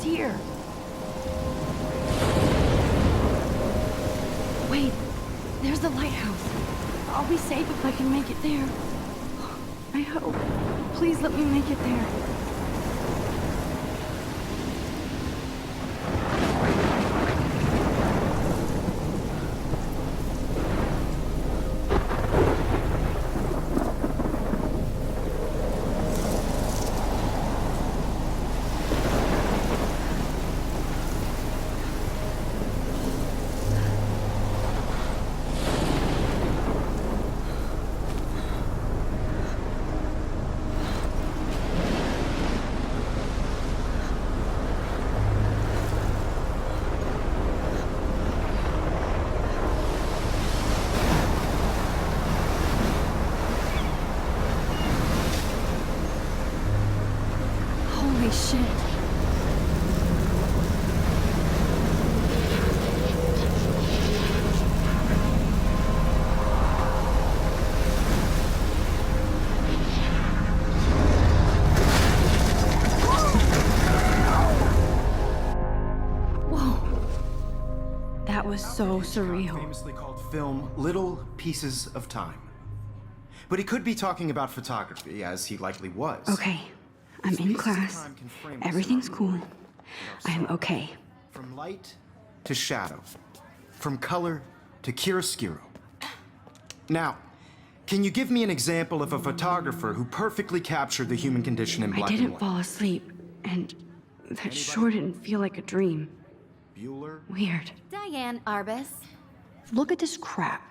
here. Wait, there's the lighthouse. I'll be safe if I can make it there. I hope. Please let me make it there. Holy shit. Whoa. That was so surreal. Famously called film Little Pieces of Time. But he could be talking about photography, as he likely was. Okay, I'm in class. Everything's cool. I'm okay. From light to shadow. From color to chiaroscuro. Now, can you give me an example of a photographer who perfectly captured the human condition in I black and didn't white? fall asleep, and that sure didn't feel like a dream. Bueller? Weird. Diane Arbus. Look at this crap.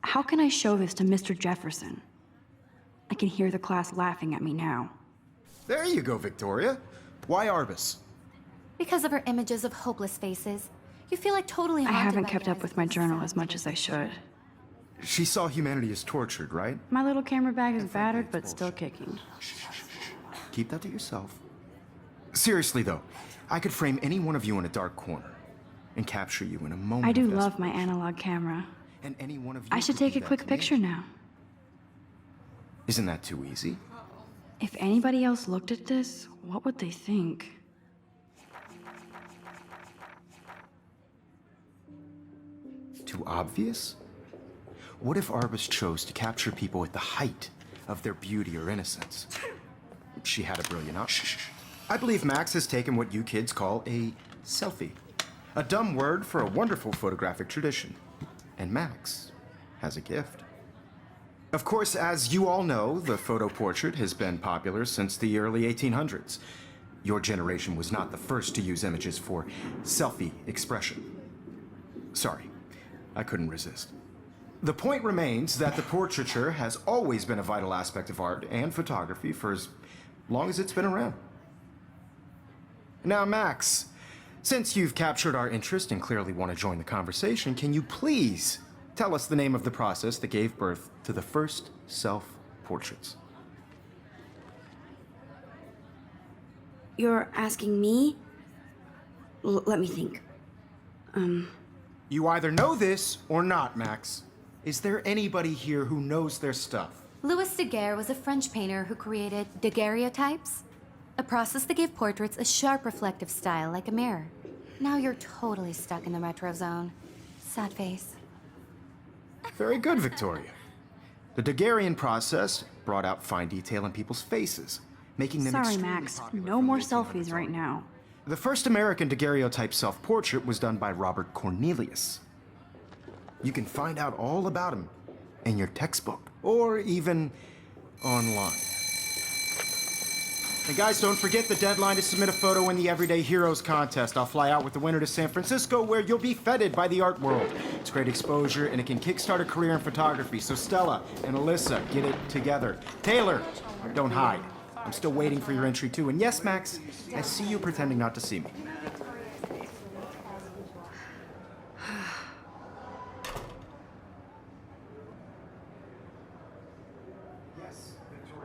How can I show this to Mr. Jefferson? I can hear the class laughing at me now. There you go, Victoria. Why Arbus? Because of her images of hopeless faces, you feel like totally I haunted haven't by kept the up with my journal as much as I should. She saw humanity as tortured, right? My little camera bag is battered, but still kicking. Keep that to yourself. Seriously, though, I could frame any one of you in a dark corner and capture you in a moment. I do of love my analog camera. and any one of you I should could take be a that quick to me. picture now. Isn't that too easy? If anybody else looked at this, what would they think? Too obvious? What if Arbus chose to capture people at the height of their beauty or innocence? She had a brilliant option. I believe Max has taken what you kids call a selfie. A dumb word for a wonderful photographic tradition. And Max has a gift. Of course, as you all know, the photo portrait has been popular since the early 1800s. Your generation was not the first to use images for selfie expression. Sorry, I couldn't resist. The point remains that the portraiture has always been a vital aspect of art and photography for as long as it's been around. Now, Max, since you've captured our interest and clearly want to join the conversation, can you please tell us the name of the process that gave birth to the first self-portraits? You're asking me? Let me think. You either know this or not, Max. Is there anybody here who knows their stuff? Louis Daguerre was a French painter who created daguerreotypes, a process that gave portraits a sharp reflective style like a mirror. Now you're totally stuck in the retro zone. Sad face. Very good, Victoria. The Daguerrean process brought out fine detail in people's faces, making them Sorry, extremely Max. popular No from more the 1800s selfies right on. now. The first American daguerreotype self-portrait was done by Robert Cornelius. You can find out all about him in your textbook, or even online. And guys, don't forget the deadline to submit a photo in the Everyday Heroes contest. I'll fly out with the winner to San Francisco, where you'll be feted by the art world. It's great exposure, and it can kickstart a career in photography. So Stella and Alyssa, get it together. Taylor, don't hide. I'm still waiting for your entry too. And yes, Max, I see you pretending not to see me.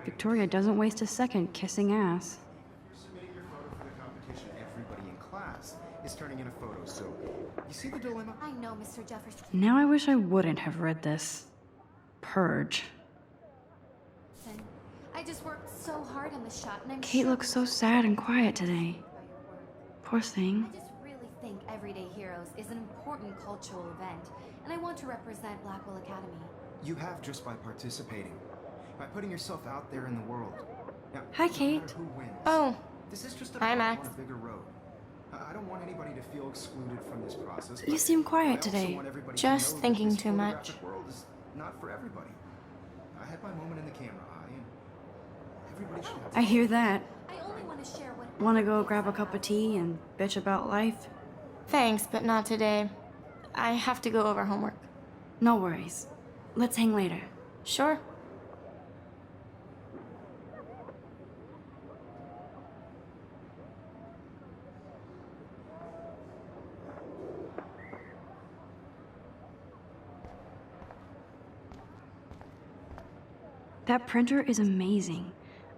Victoria doesn't waste a second kissing ass. Submitting your photo for the competition. Everybody in class is turning in a photo, so you see the dilemma? I know, Mr. Jefferson. Now I wish I wouldn't have read this. Purge. I just worked so hard on the shot, and I'm Kate sure looks so sad and quiet today. Poor thing. I just really think Everyday Heroes is an important cultural event, and I want to represent Blackwell Academy. You have just by participating, by putting yourself out there in the world. Now, Hi, no Kate. matter who wins, Oh, this is just a hi, bump Max. on a bigger road. I don't want anybody to feel excluded from this process. You but seem I quiet also today. want everybody to Just know that thinking this too much. photographic world is not for everybody. I had my moment in the camera eye, and everybody should have. I hear that. I only want to share what. Want to go grab a cup of tea and bitch about life? Thanks, but not today. I have to go over homework. No worries. Let's hang later. Sure. That printer is amazing.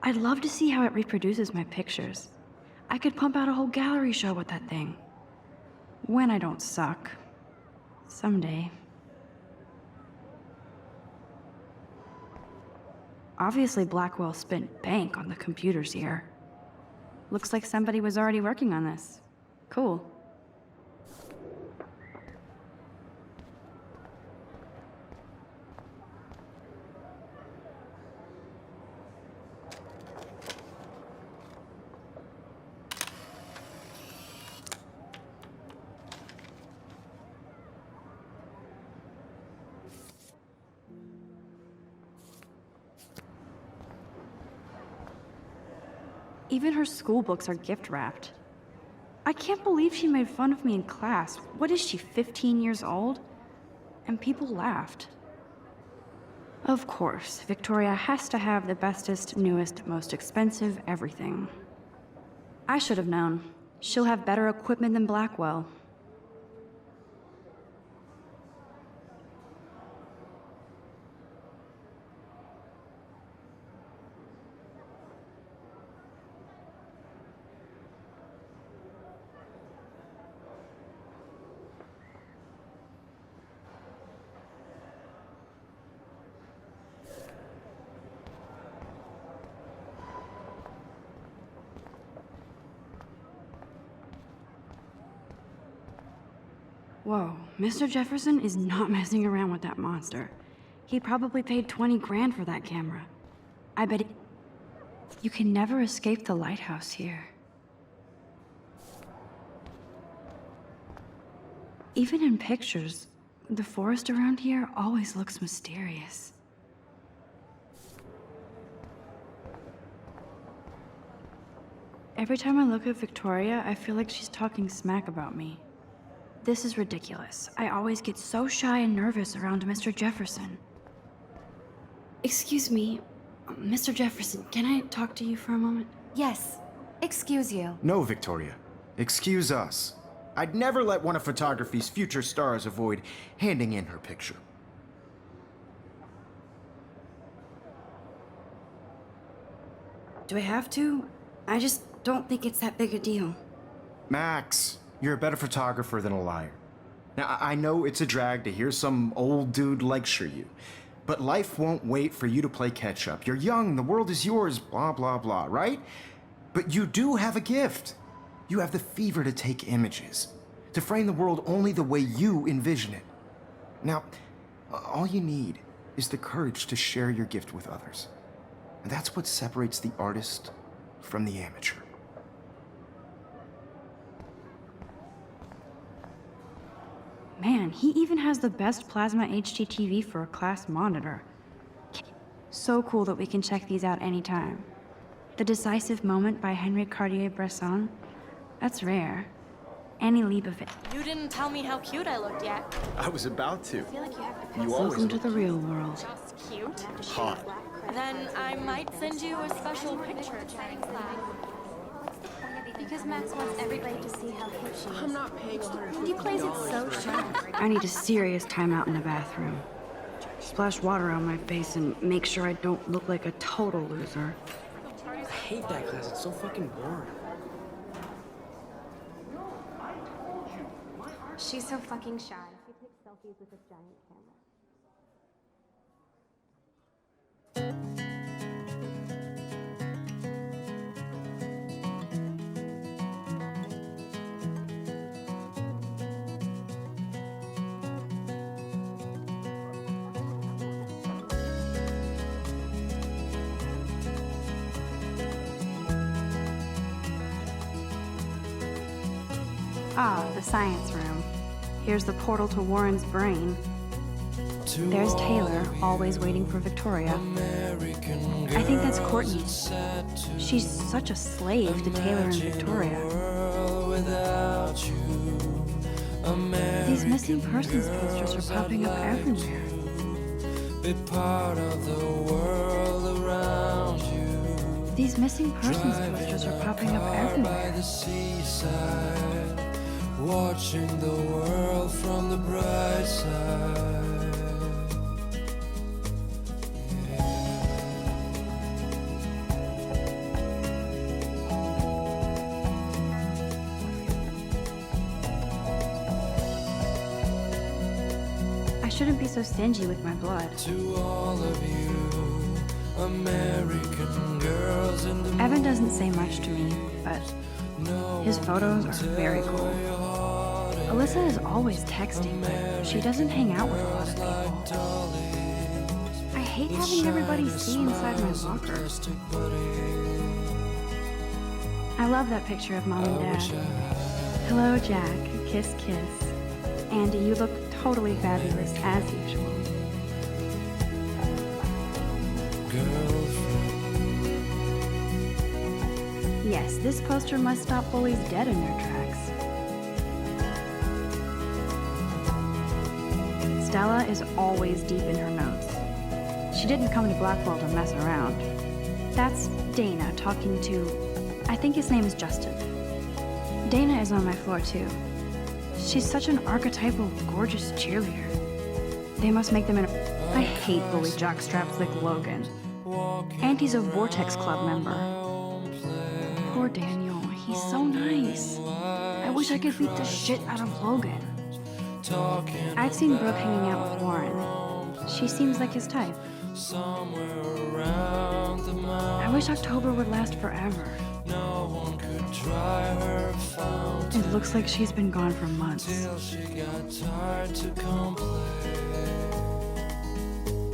I'd love to see how it reproduces my pictures. I could pump out a whole gallery show with that thing. When I don't suck. Someday. Obviously, Blackwell spent bank on the computers here. Looks like somebody was already working on this. Cool. Even her school books are gift wrapped. I can't believe she made fun of me in class. What is she, 15 years old? And people laughed. Of course, Victoria has to have the bestest, newest, most expensive everything. I should have known. She'll have better equipment than Blackwell. Whoa, Mr. Jefferson is not messing around with that monster. He probably paid 20 grand for that camera. I bet you can never escape the lighthouse here. Even in pictures, the forest around here always looks mysterious. Every time I look at Victoria, I feel like she's talking smack about me. This is ridiculous. I always get so shy and nervous around Mr. Jefferson. Excuse me, Mr. Jefferson, can I talk to you for a moment? Yes. Excuse you. No, Victoria. Excuse us. I'd never let one of photography's future stars avoid handing in her picture. Do I have to? I just don't think it's that big a deal. Max, you're a better photographer than a liar. Now, I know it's a drag to hear some old dude lecture you, but life won't wait for you to play catch up. You're young, the world is yours, blah, blah, blah, right? But you do have a gift. You have the fever to take images, to frame the world only the way you envision it. Now, all you need is the courage to share your gift with others. And that's what separates the artist from the amateur. Man, he even has the best plasma HDTV for a class monitor. So cool that we can check these out anytime. The Decisive Moment by Henry Cartier-Bresson. That's rare. Any leap of it. You didn't tell me how cute I looked yet. I was about to. I feel like you have to You always Welcome to the real world. Just cute. hot. Then I might send you a special picture. Because Max wants everybody to see how cute she is. I'm not paying $150. He plays it so sharp. I need a serious timeout in the bathroom. Splash water on my face and make sure I don't look like a total loser. I hate that class. It's so fucking boring. She's so fucking shy. She takes selfies with this giant camera. Ah, the science room. Here's the portal to Warren's brain. There's Taylor, always waiting for Victoria. I think that's Courtney. She's such a slave to Taylor and Victoria. These missing persons posters are popping up everywhere. Be part of the world around you. These missing persons posters are popping up By everywhere. the seaside, watching the world from the bright side. I shouldn't be so stingy with my blood. To all of you, American girls in the Evan doesn't say much to me, but his photos are very cool. Alyssa is always texting, but she doesn't hang out with a lot of people. I hate having everybody see inside my locker. I love that picture of Mom and Dad. Hello, Jack. Kiss, kiss. Andy, you look totally fabulous, as usual. Yes, this poster must stop bullies dead in their tracks. Stella is always deep in her notes. She didn't come to Blackwell to mess around. That's Dana talking to, I think his name is Justin. Dana is on my floor too. She's such an archetypal, gorgeous cheerleader. They must make them in a... I hate bully jockstraps like Logan. Auntie's a Vortex Club member. Poor Daniel, he's so nice. I wish I could beat the shit out of Logan. I've seen Brooke hanging out with Warren. She seems like his type. I wish October would last forever. It looks like she's been gone for months.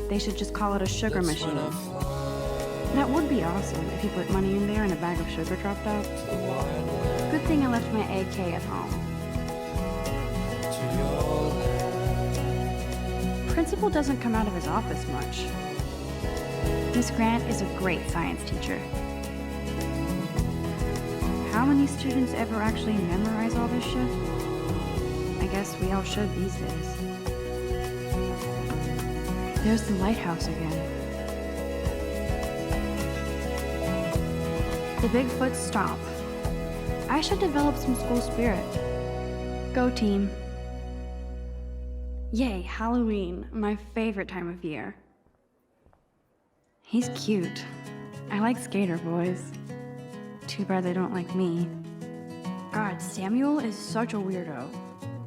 They should just call it a sugar machine. That would be awesome if you put money in there and a bag of sugar dropped out. Good thing I left my AK at home. Principal doesn't come out of his office much. Miss Grant is a great science teacher. How many students ever actually memorize all this shit? I guess we all should these days. There's the lighthouse again. The Bigfoot Stomp. I should develop some school spirit. Go team. Yay, Halloween, my favorite time of year. He's cute. I like skater boys. Too bad they don't like me. God, Samuel is such a weirdo.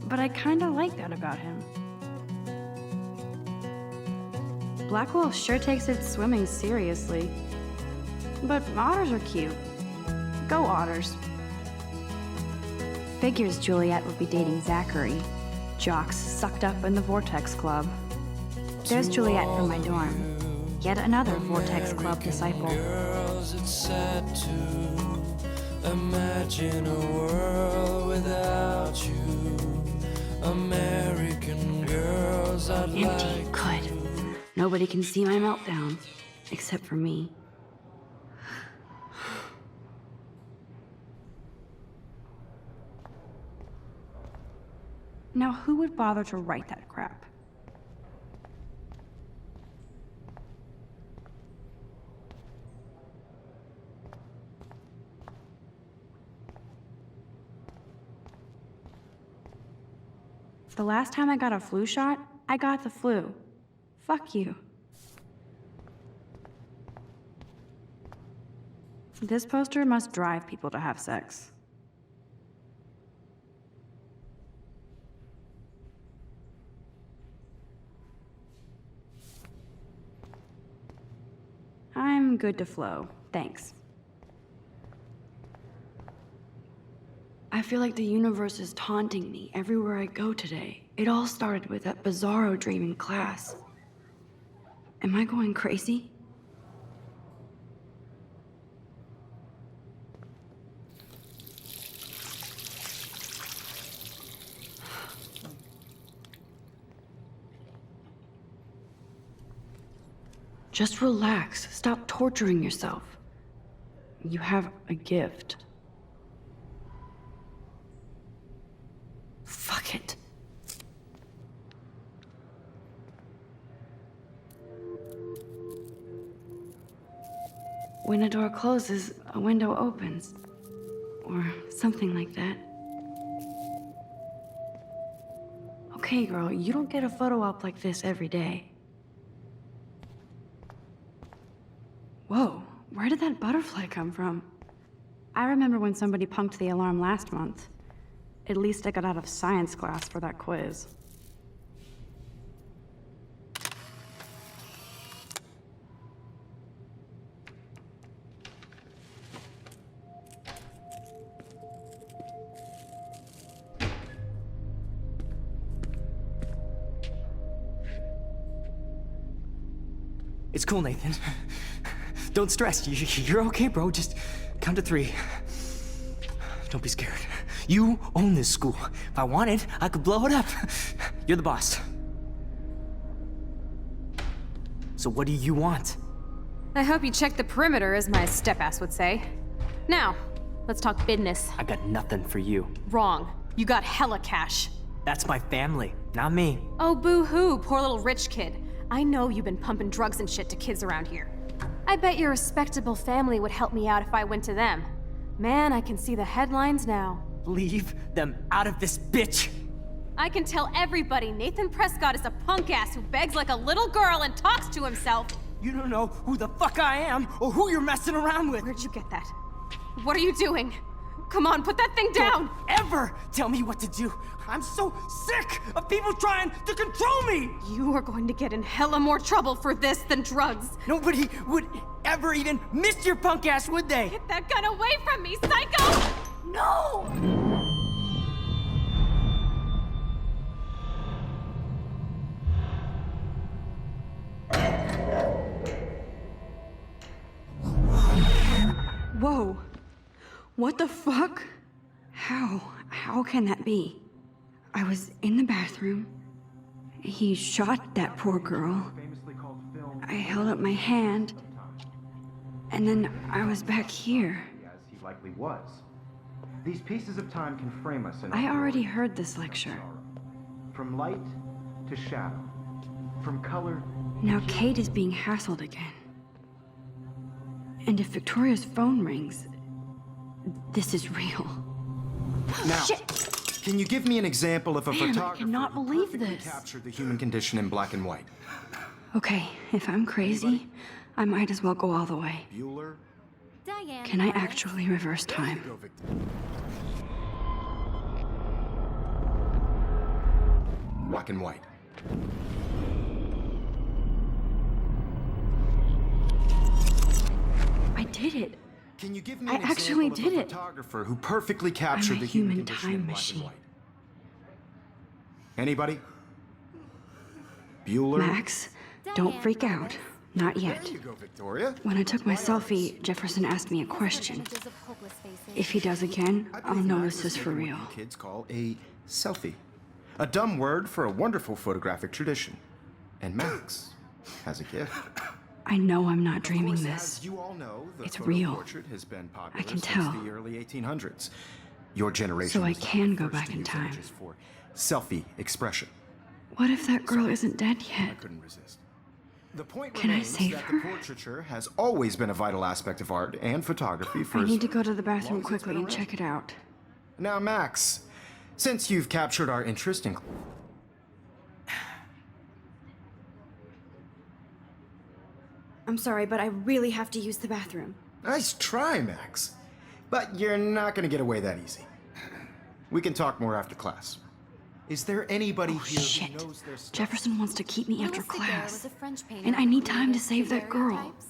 But I kinda like that about him. Blackwell sure takes its swimming seriously. But otters are cute. Go otters. Figures Juliet would be dating Zachary. Jocks sucked up in the Vortex Club. There's Juliet from my dorm. Yet another Vortex Club disciple. Girls, it's sad to imagine a world without you. American girls, I'd Empty. like Good. Nobody can see my meltdown. Except for me. Now, who would bother to write that crap? The last time I got a flu shot, I got the flu. Fuck you. This poster must drive people to have sex. I'm good to flow, thanks. I feel like the universe is taunting me everywhere I go today. It all started with that bizarro dream in class. Am I going crazy? just relax. Stop torturing yourself. You have a gift. Fuck it. When a door closes, a window opens. Or something like that. Okay, girl, you don't get a photo op like this every day. Whoa, where did that butterfly come from? I remember when somebody punked the alarm last month. At least I got out of science class for that quiz. It's cool, Nathan. Don't stress. You're okay, bro. Just count to 3. Don't be scared. You own this school. If I wanted, I could blow it up. You're the boss. So what do you want? I hope you checked the perimeter, as my step-ass would say. Now, let's talk business. I got nothing for you. Wrong. You got hella cash. That's my family, not me. Oh, boo-hoo, poor little rich kid. I know you've been pumping drugs and shit to kids around here. I bet your respectable family would help me out if I went to them. Man, I can see the headlines now. Leave them out of this bitch! I can tell everybody Nathan Prescott is a punk ass who begs like a little girl and talks to himself. You don't know who the fuck I am or who you're messing around with. Where'd you get that? What are you doing? Come on, put that thing down! Don't ever tell me what to do. I'm so sick of people trying to control me. You are going to get in hella more trouble for this than drugs. Nobody would ever even miss your punk ass, would they? Get that gun away from me, psycho! No! Whoa. What the fuck? How can that be? I was in the bathroom. He shot that poor girl. I held up my hand. And then I was back here. As he likely was. These pieces of time can frame us in I already heard this lecture. From light to shadow. From color. Now Kate is being hassled again. And if Victoria's phone rings, this is real. Now, Shit. can you give me an example of a Man, I photographer cannot who believe perfectly this. captured the human condition in black and white? Okay, if I'm crazy, I might as well go all the way. Bueller? Diane. Can I actually reverse time? Go, Victor. Black and white. I did it. Can you give me I an actually example did of a it. photographer who perfectly captured a the human human condition time in black machine. and white? Anybody? Bueller? Max, don't Diane freak Roberts. out. Not yet. There you go, Victoria. When I took my selfie, Jefferson asked me a question. If he does again, I I'll believe know Max this is is for making real. what you kids call a selfie. A dumb word for a wonderful photographic tradition. And Max has a gift. I know I'm not dreaming Of course, this. as you all know, the It's photo real. portrait has been popular I can since tell. the early 1800s. Your generation So I was not can the go first back to in use time. images for selfie expression. What if that girl isn't dead I yet? couldn't resist. The point Can I remains save that her? the portraiture has always been a vital aspect of art and photography for I as need to go to the long bathroom as it's quickly been and around. check it out. Now, Max, since you've captured our interest in I'm sorry, but I really have to use the bathroom. Nice try, Max. But you're not gonna get away that easy. We can talk more after class. Is there anybody here Shit. who knows their stuff? Jefferson wants to keep me after Louis Daguerre class. was a French painter And I who need time to created save that girl. daguerreotypes,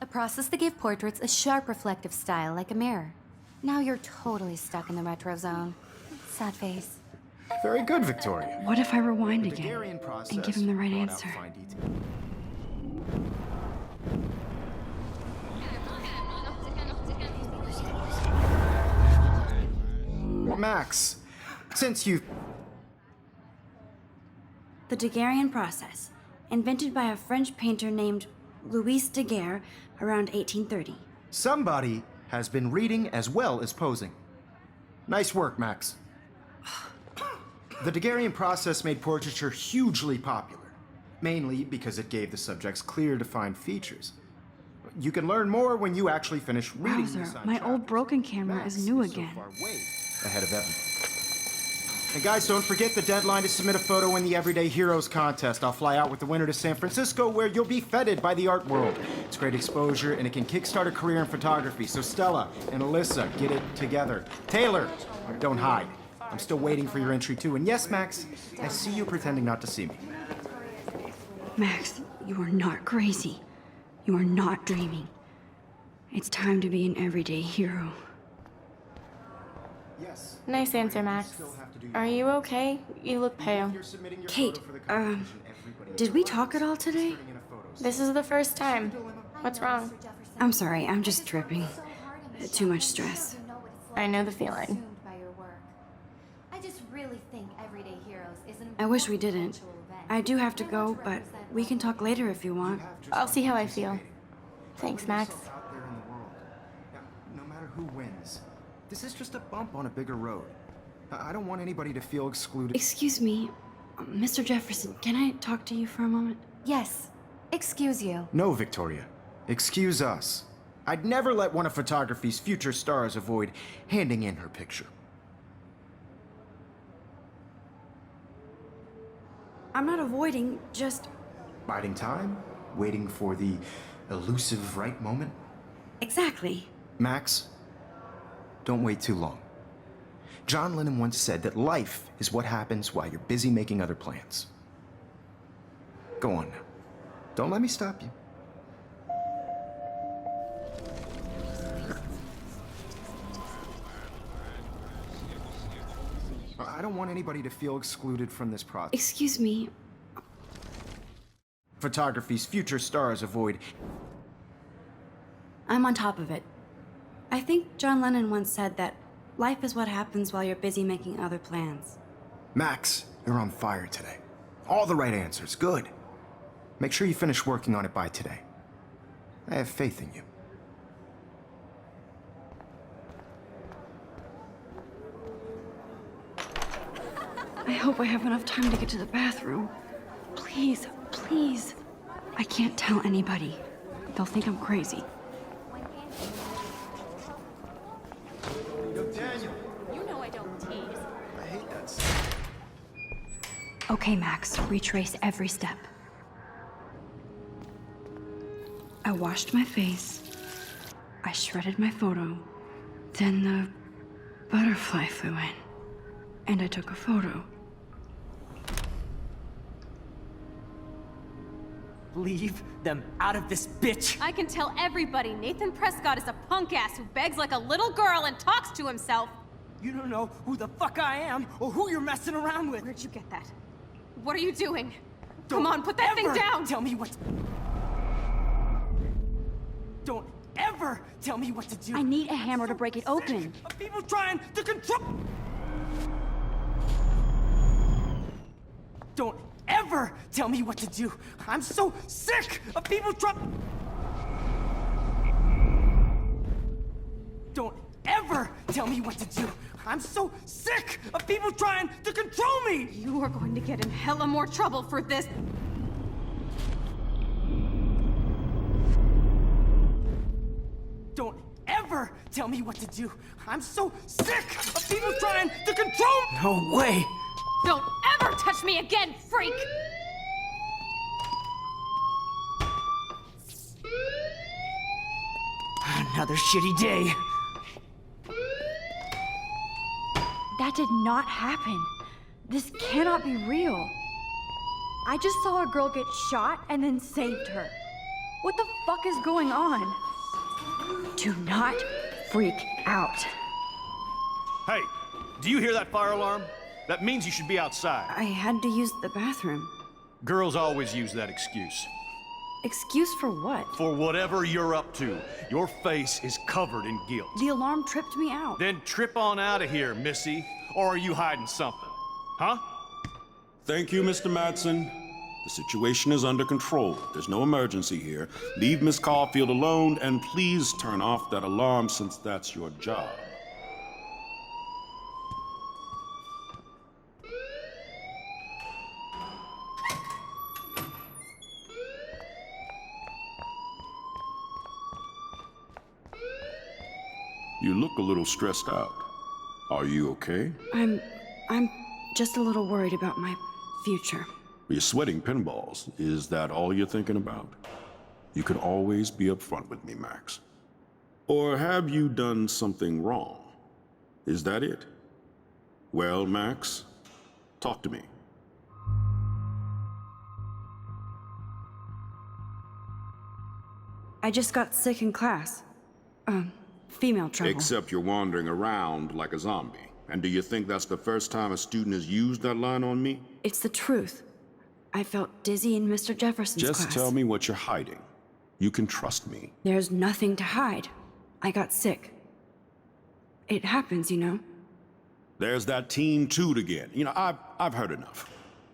a process that gave portraits a sharp reflective style like a mirror. Now you're totally stuck in the retro zone. Sad face. Very good, Victoria. What if I rewind The again Daguerrean process and give him the right brought out answer? fine detail. Max, since you've The Daguerrean process, invented by a French painter named Louis Daguerre, around 1830. Somebody has been reading as well as posing. Nice work, Max. The Daguerrean process made portraiture hugely popular, mainly because it gave the subjects clear, defined features. You can learn more when you actually finish reading the Wowzer, assigned my chapters. old broken camera Max is new so again. far way ahead of everyone. And guys, don't forget the deadline to submit a photo in the Everyday Heroes contest. I'll fly out with the winner to San Francisco, where you'll be feted by the art world. It's great exposure, and it can kickstart a career in photography. So Stella and Alyssa, get it together. Taylor, don't hide. I'm still waiting for your entry too. And yes, Max, I see you pretending not to see me. Max, you are not crazy. You are not dreaming. It's time to be an everyday hero. Yes. Nice answer, Max. Are you okay? You look pale. You're submitting your Kate, photo for the competition. Everybody Did we talk at all today? turning in a photo. This is the first time. What's wrong? I'm sorry, I'm just tripping. Too much stress. I know the feeling. By your work. I just really think Everyday Heroes is an I wish we important didn't. cultural event. I do have to go, but we can talk later if you want. I'll see how I feel. Thanks, Max. Out there in the world. Now, no matter who wins, this is just a bump on a bigger road. I don't want anybody to feel excluded. Excuse me, Mr. Jefferson, can I talk to you for a moment? Yes. Excuse you. No, Victoria. Excuse us. I'd never let one of photography's future stars avoid handing in her picture. I'm not avoiding, just... Biding time, waiting for the elusive right moment. Exactly. Max, don't wait too long. John Lennon once said that life is what happens while you're busy making other plans. Go on now. Don't let me stop you. I don't want anybody to feel excluded from this process. Excuse me, Photography's future stars avoid. I'm on top of it. I think John Lennon once said that life is what happens while you're busy making other plans. Max, you're on fire today. All the right answers. Good. Make sure you finish working on it by today. I have faith in you. I hope I have enough time to get to the bathroom. Please, please. I can't tell anybody. They'll think I'm crazy. Yo, Daniel. You know I don't tease. I hate that stuff. Okay, Max, retrace every step. I washed my face. I shredded my photo. Then the butterfly flew in. And I took a photo. Leave them out of this bitch! I can tell everybody Nathan Prescott is a punk ass who begs like a little girl and talks to himself. You don't know who the fuck I am or who you're messing around with. Where'd you get that? What are you doing? Don't Come on, put that thing ever down! Tell me what. Don't ever tell me what to do. I need a hammer to break it open. Of people trying to control. Don't ever tell me what to do. I'm so sick of people trying. Don't ever tell me what to do. I'm so sick of people trying to control me. You are going to get in hella more trouble for this. Don't ever tell me what to do. I'm so sick of people trying to control me. No way. Don't ever touch me again, freak! Another shitty day. That did not happen. This cannot be real. I just saw a girl get shot and then saved her. What the fuck is going on? Do not freak out. Hey, do you hear that fire alarm? That means you should be outside. I had to use the bathroom. Girls always use that excuse. Excuse for what? For whatever you're up to, your face is covered in guilt. The alarm tripped me out. Then trip on out of here, Missy. Or are you hiding something? Huh? Thank you, Mr. Madsen. The situation is under control. There's no emergency here. Leave Miss Caulfield alone, and please turn off that alarm since that's your job. You look a little stressed out. Are you okay? I'm just a little worried about my future. You're sweating pinballs. Is that all you're thinking about? You can always be upfront with me, Max. Or have you done something wrong? Is that it? Well, Max, talk to me. I just got sick in class. Female trouble. Except you're wandering around like a zombie. And do you think that's the first time a student has used that line on me? It's the truth. I felt dizzy in Mr. Jefferson's class. Just tell me what you're hiding. You can trust me. There's nothing to hide. I got sick. It happens, you know. There's that teen toot again. You know, I've heard enough.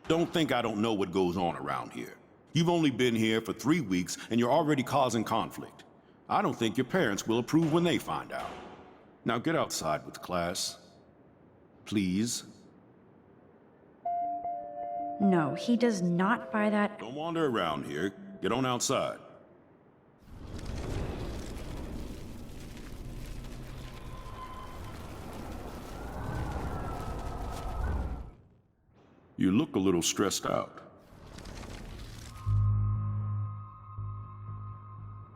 Don't think I don't know what goes on around here. You've only been here for 3 weeks and you're already causing conflict. I don't think your parents will approve when they find out. Now get outside with class. Please. No, he does not buy that. Don't wander around here. Get on outside. You look a little stressed out.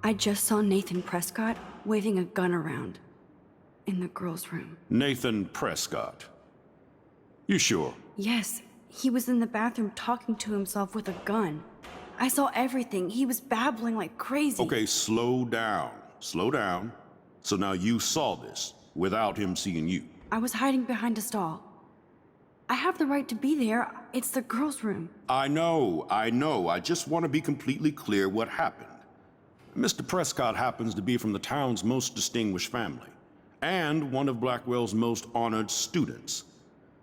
I just saw Nathan Prescott waving a gun around in the girls' room. Nathan Prescott. You sure? Yes, he was in the bathroom talking to himself with a gun. I saw everything. He was babbling like crazy. Okay, slow down. Slow down. So now you saw this without him seeing you. I was hiding behind a stall. I have the right to be there. It's the girls' room. I know. I just want to be completely clear what happened. Mr. Prescott happens to be from the town's most distinguished family, and one of Blackwell's most honored students.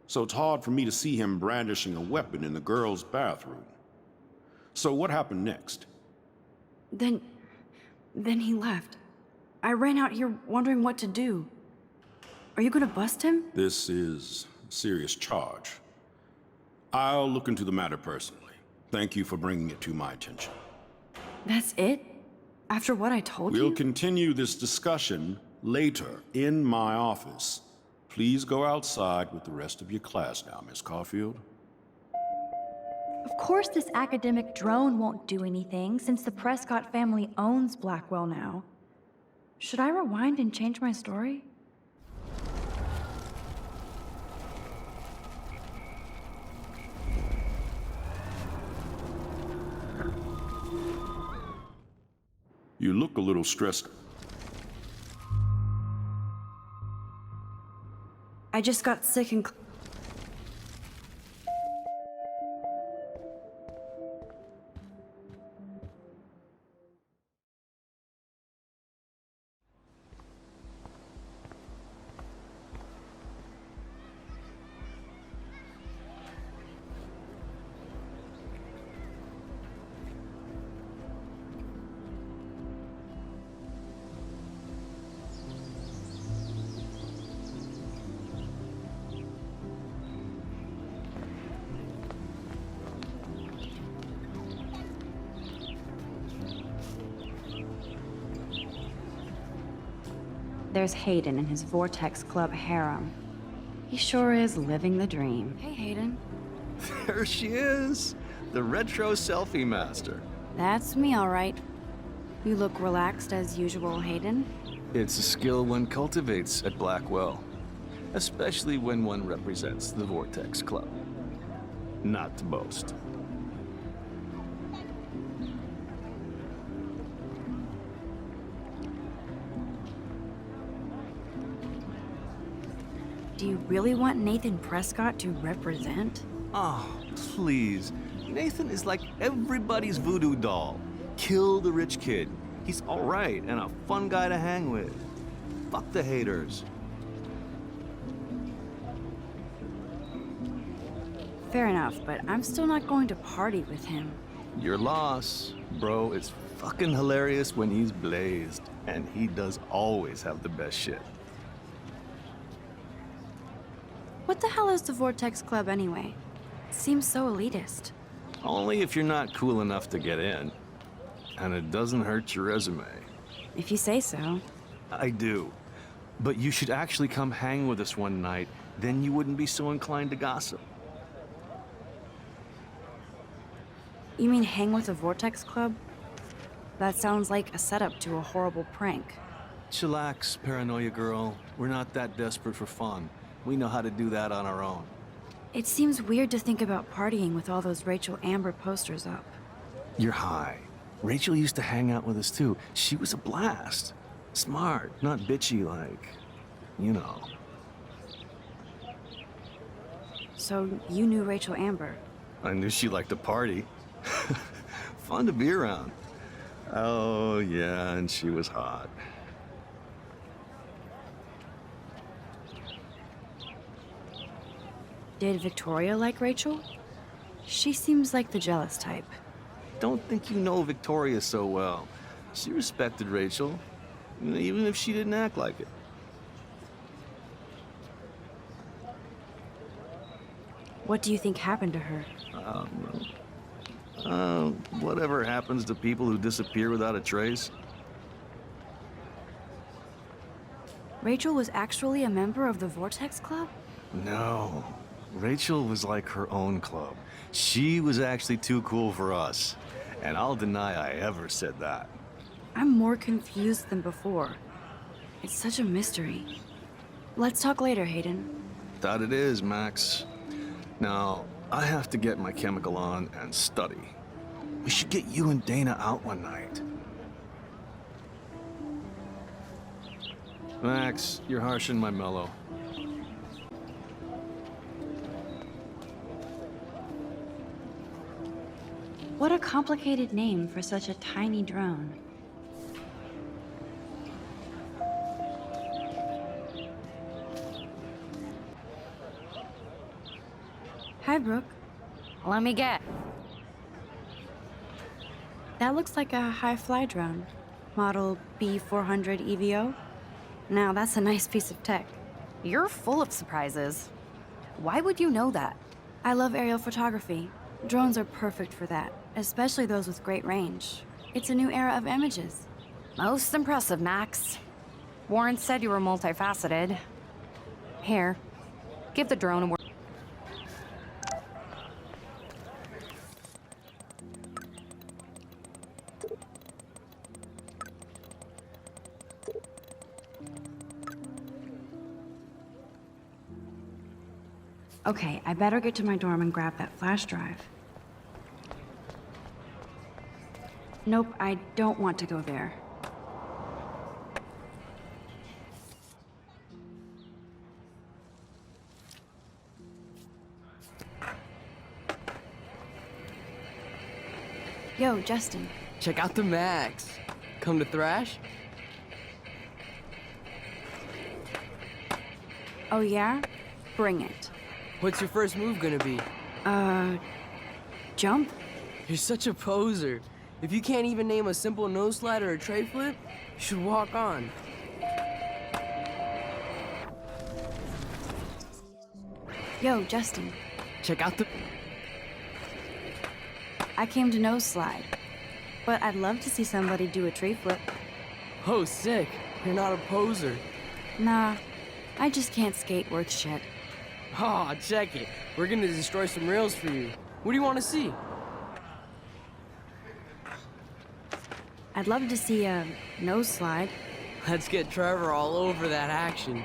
So it's hard for me to see him brandishing a weapon in the girls' bathroom. So what happened next? Then he left. I ran out here wondering what to do. Are you gonna bust him? This is a serious charge. I'll look into the matter personally. Thank you for bringing it to my attention. That's it? After what I told you? We'll continue this discussion later in my office. Please go outside with the rest of your class now, Miss Caulfield. Of course this academic drone won't do anything, since the Prescott family owns Blackwell now. Should I rewind and change my story? You look a little stressed. I just got sick and... There's Hayden and his Vortex Club harem. He sure is living the dream. Hey, Hayden. There she is! The retro selfie master. That's me, all right. You look relaxed as usual, Hayden. It's a skill one cultivates at Blackwell, especially when one represents the Vortex Club. Not to boast. Do you really want Nathan Prescott to represent? Oh, please. Nathan is like everybody's voodoo doll. Kill the rich kid. He's all right and a fun guy to hang with. Fuck the haters. Fair enough, but I'm still not going to party with him. Your loss, bro. It's fucking hilarious when he's blazed. And he does always have the best shit. What the hell is the Vortex Club anyway? Seems so elitist. Only if you're not cool enough to get in. And it doesn't hurt your resume. If you say so. I do. But you should actually come hang with us one night. Then you wouldn't be so inclined to gossip. You mean hang with the Vortex Club? That sounds like a setup to a horrible prank. Chillax, paranoia girl. We're not that desperate for fun. We know how to do that on our own. It seems weird to think about partying with all those Rachel Amber posters up. You're high. Rachel used to hang out with us too. She was a blast. Smart, not bitchy like, you know. So you knew Rachel Amber? I knew she liked to party. Fun to be around. Oh, yeah, and she was hot. Did Victoria like Rachel? She seems like the jealous type. Don't think you know Victoria so well. She respected Rachel, even if she didn't act like it. What do you think happened to her? Whatever happens to people who disappear without a trace. Rachel was actually a member of the Vortex Club? No. Rachel was like her own club. She was actually too cool for us. And I'll deny I ever said that. I'm more confused than before. It's such a mystery. Let's talk later, Hayden. That it is, Max. Now, I have to get my chemical on and study. We should get you and Dana out one night. Max, you're harshing my mellow. What a complicated name for such a tiny drone. Hi, Brooke. Let me get. That looks like a high-fly drone. Model B400 EVO. Now, that's a nice piece of tech. You're full of surprises. Why would you know that? I love aerial photography. Drones are perfect for that, especially those with great range. It's a new era of images. Most impressive, Max. Warren said you were multifaceted. Here, give the drone a whirl. Okay, I better get to my dorm and grab that flash drive. Nope, I don't want to go there. Yo, Justin. Check out the Max. Come to thrash? Oh yeah? Bring it. What's your first move gonna be? Jump? You're such a poser. If you can't even name a simple nose slide or a tray flip, you should walk on. Yo, Justin. Check out the... I came to nose slide, but I'd love to see somebody do a tree flip. Oh, sick. You're not a poser. Nah, I just can't skate worth shit. Aw, check it. We're gonna destroy some rails for you. What do you want to see? I'd love to see a nose slide. Let's get Trevor all over that action.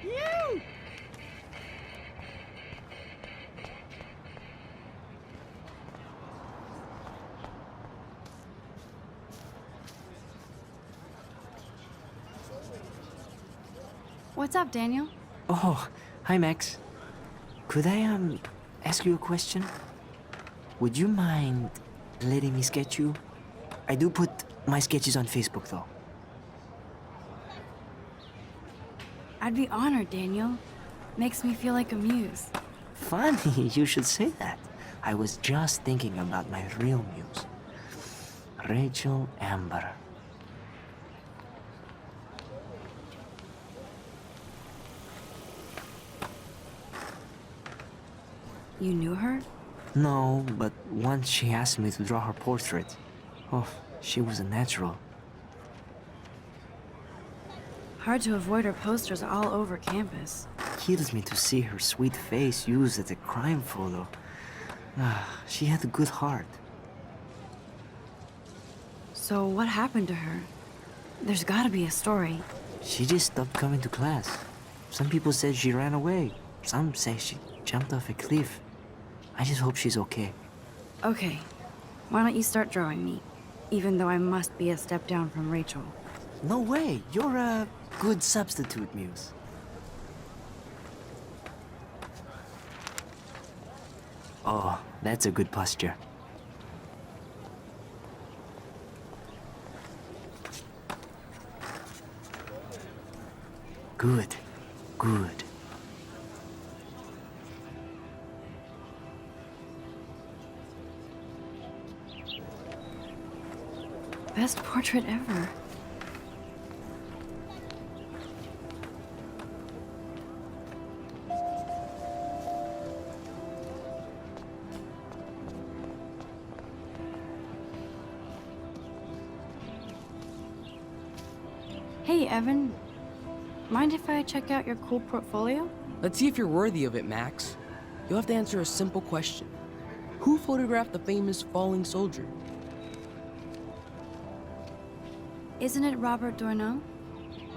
You! What's up, Daniel? Oh, hi, Max. Could I, ask you a question? Would you mind letting me sketch you? I do put my sketches on Facebook, though. I'd be honored, Daniel. Makes me feel like a muse. Funny you should say that. I was just thinking about my real muse, Rachel Amber. You knew her? No, but once she asked me to draw her portrait. Oh, she was a natural. Hard to avoid her posters all over campus. Kills me to see her sweet face used as a crime photo. Ah, she had a good heart. So what happened to her? There's gotta be a story. She just stopped coming to class. Some people said she ran away. Some say she jumped off a cliff. I just hope she's okay. Okay, why don't you start drawing me? Even though I must be a step down from Rachel. No way, you're a good substitute, Muse. Oh, that's a good posture. Good, good. Best portrait ever. Hey, Evan. Mind if I check out your cool portfolio? Let's see if you're worthy of it, Max. You'll have to answer a simple question. Who photographed the famous falling soldier? Isn't it Robert Doisneau?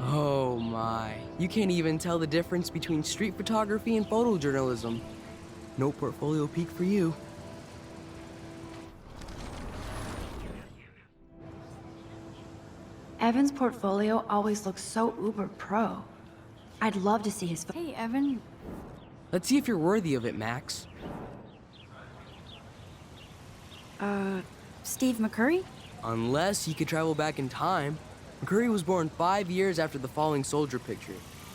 Oh my. You can't even tell the difference between street photography and photojournalism. No portfolio peek for you. Evan's portfolio always looks so uber pro. I'd love to see his Hey, Evan. Let's see if you're worthy of it, Max. Steve McCurry? Unless he could travel back in time. McCurry was born 5 years after the falling soldier picture.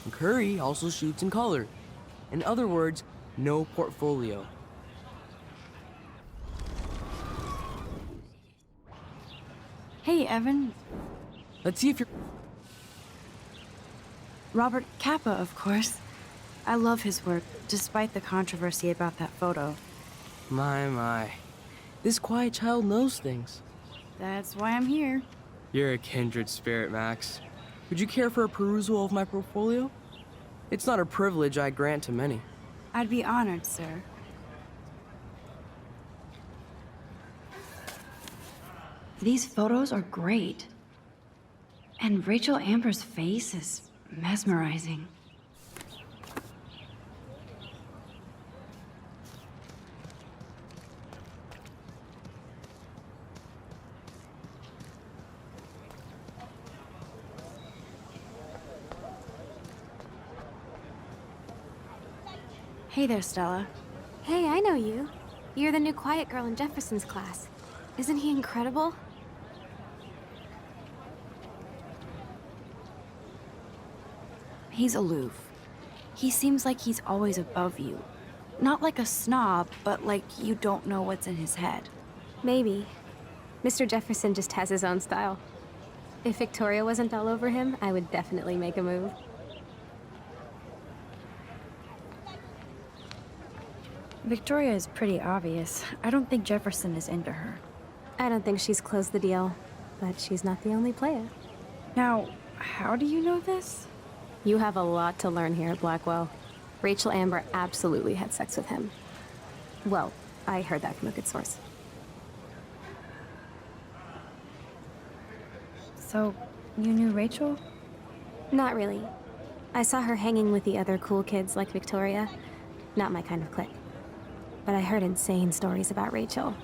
McCurry also shoots in color. In other words, no portfolio. Hey, Evan. Let's see if you're... Robert Capa, of course. I love his work, despite the controversy about that photo. My. This quiet child knows things. That's why I'm here. You're a kindred spirit, Max. Would you care for a perusal of my portfolio? It's not a privilege I grant to many. I'd be honored, sir. These photos are great. And Rachel Amber's face is mesmerizing. Hey there, Stella. Hey, I know you. You're the new quiet girl in Jefferson's class. Isn't he incredible? He's aloof. He seems like he's always above you. Not like a snob, but like you don't know what's in his head. Maybe. Mr. Jefferson just has his own style. If Victoria wasn't all over him, I would definitely make a move. Victoria is pretty obvious. I don't think Jefferson is into her. I don't think she's closed the deal, but she's not the only player. Now, how do you know this? You have a lot to learn here at Blackwell. Rachel Amber absolutely had sex with him. Well, I heard that from a good source. So, you knew Rachel? Not really. I saw her hanging with the other cool kids like Victoria. Not my kind of clique. But I heard insane stories about Rachel.